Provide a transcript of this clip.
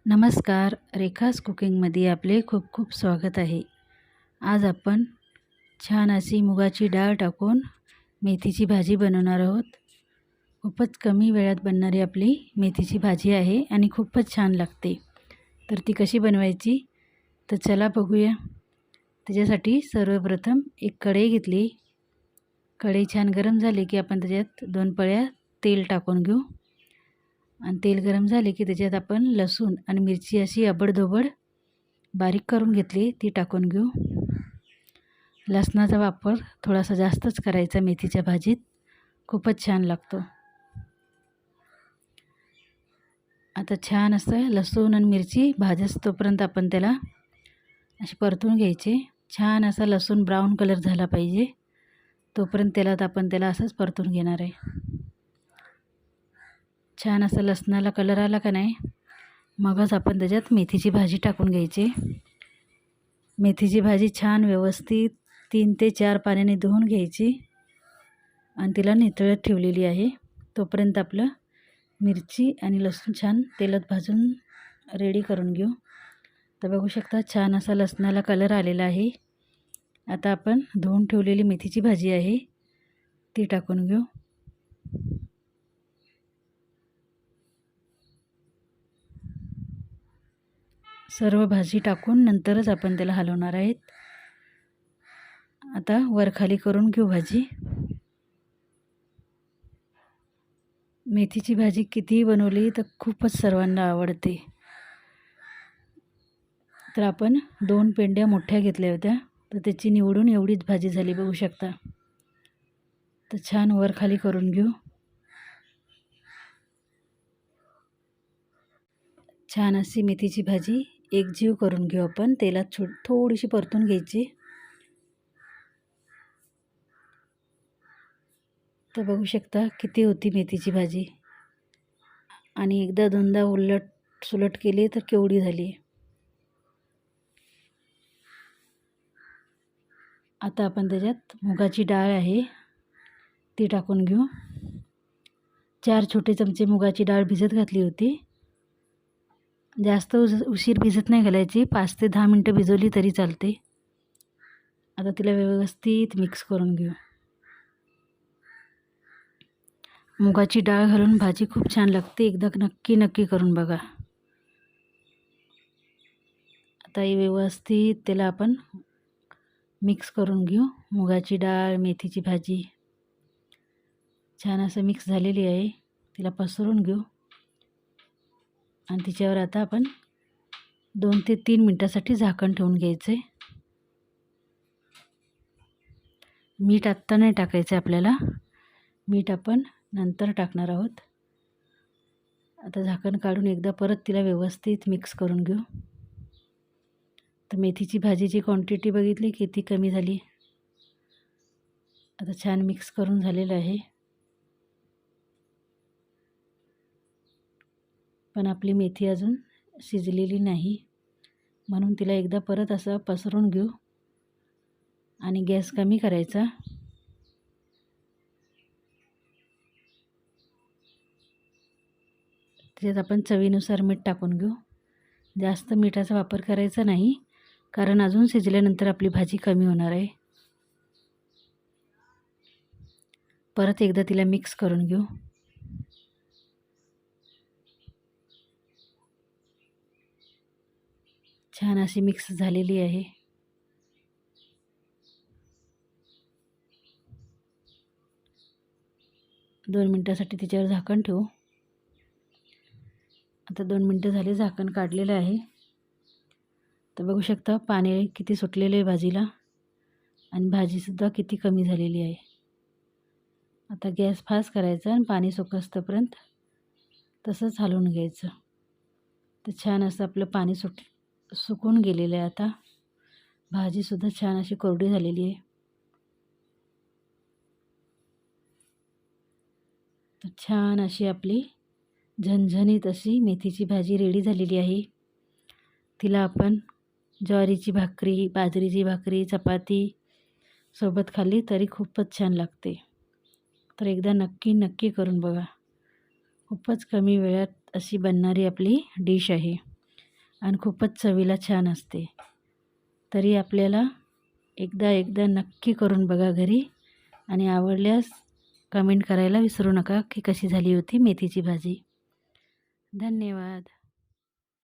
नमस्कार, रेखास कुकिंगमध्ये आपले खूप खूप स्वागत आहे. आज आपण छान अशी मुगाची डाळ टाकून मेथीची भाजी बनवणार आहोत. खूपच कमी वेळात बनणारी आपली मेथीची भाजी आहे आणि खूपच छान लागते. तर ती कशी बनवायची तर चला बघूया. त्याच्यासाठी सर्वप्रथम एक कढई घेतली. कढई छान गरम झाली की आपण त्याच्यात 2 पळ्या तेल टाकून घेऊ. आणि तेल गरम झाले की त्याच्यात आपण लसूण आणि मिरची अशी अबडधोबड बारीक करून घेतली, ती टाकून घेऊ. लसणाचा वापर थोडासा जास्तच करायचा मेथीच्या भाजीत, खूपच छान लागतो. आता छान असं लसूण आणि मिरची भाजस तोपर्यंत आपण त्याला अशी परतून घ्यायचे. छान असा लसूण ब्राऊन कलर झाला पाहिजे तोपर्यंत आपण त्याला असंच परतून घेणार आहे. छान असं लसणाला कलर आला का नाही, मगच आपण त्याच्यात मेथीची भाजी टाकून घ्यायची. मेथीची भाजी छान व्यवस्थित 3 ते 4 पाण्याने धुवून घ्यायची आणि तिला नितळत ठेवलेली आहे. तोपर्यंत आपलं मिरची आणि लसूण छान तेलात भाजून रेडी करून घेऊ. तर बघू शकता छान असा लसणाला कलर आलेला आहे. आता आपण धुवून ठेवलेली मेथीची भाजी आहे ती टाकून घेऊ. सर्व भाजी टाकून नंतरच आपण त्याला हलवणार आहेत. आता वर खाली करून घेऊ भाजी. मेथीची भाजी कितीही बनवली तर खूपच सर्वांना आवडते. तर आपण 2 पेंड्या मोठ्या घेतल्या होत्या, तर त्याची निवडून एवढीच भाजी झाली बघू शकता. तर छान वर खाली करून घेऊ. छान अशी मेथीची भाजी एकजीव करून घेऊ आपण. तेलात थोडीशी परतून घ्यायची. तर बघू शकता किती होती मेथीची भाजी आणि एकदा दोनदा उलट सुलट केली तर केवढी झाली. आता आपण त्याच्यात मुगाची डाळ आहे ती टाकून घेऊ. 4 छोटे चमचे मुगाची डाळ भिजत घातली होती. जास्त उशीर भिजत नाही घालायची, 5 ते 10 मिनटं भिजवली तरी चालते. आता तिला व्यवस्थित मिक्स करून घेऊ. मुगाची डाळ घालून भाजी खूप छान लागते, एकदा नक्की करून बघा. आता ही व्यवस्थित त्याला आपण मिक्स करून घेऊ. मुगाची डाळ, मेथीची भाजी छान असं मिक्स झालेली आहे. तिला पसरून घेऊ आणि तिच्यावर आता आपण 2 ते 3 मिनटासाठी झाकण ठेवून घ्यायचे. मीठ आत्ता नाही टाकायचं आपल्याला, मीठ आपण नंतर टाकणार आहोत. आता झाकण काढून एकदा परत तिला व्यवस्थित मिक्स करून घेऊ. तर मेथीची भाजीची क्वांटिटी बघितली किती कमी झाली. आता छान मिक्स करून झालेलं आहे. पण आपली मेथी अजून शिजलेली नाही, म्हणून तिला एकदा परत असं पसरून घेऊ आणि गॅस कमी करायचा. त्याच्यात आपण चवीनुसार मीठ टाकून घेऊ. जास्त मिठाचा वापर करायचा नाही, कारण अजून शिजल्यानंतर आपली भाजी कमी होणार आहे. परत एकदा तिला मिक्स करून घेऊ. छान अशी मिक्स झालेली आहे. दोन मिनटासाठी तिच्यावर झाकण ठेवू. आता 2 मिनटं झाले, झाकण काढलेलं आहे. तर बघू शकता पाणी किती सुटलेलं आहे भाजीला आणि भाजीसुद्धा किती कमी झालेली आहे. आता गॅस फास्ट करायचा आणि पाणी सुकस्तोपर्यंत तसंच हलवून घ्यायचं. तर छान असं आपलं पाणी सुकून गेलेलं आहे. आता भाजीसुद्धा छान अशी कोरडी झालेली आहे. तर छान अशी आपली झणझणीत अशी मेथीची भाजी रेडी झालेली आहे. तिला आपण ज्वारीची भाकरी, बाजरीची भाकरी, चपाती सोबत खाल्ली तरी खूपच छान लागते. तर एकदा नक्की करून बघा. खूपच कमी वेळात अशी बनणारी आपली डिश आहे. आणि खूपच चवीला छान असते. तरी आपल्याला एकदा नक्की करून बघा घरी आणि आवडल्यास कमेंट करायला विसरू नका की कशी झाली होती मेथीची भाजी. धन्यवाद.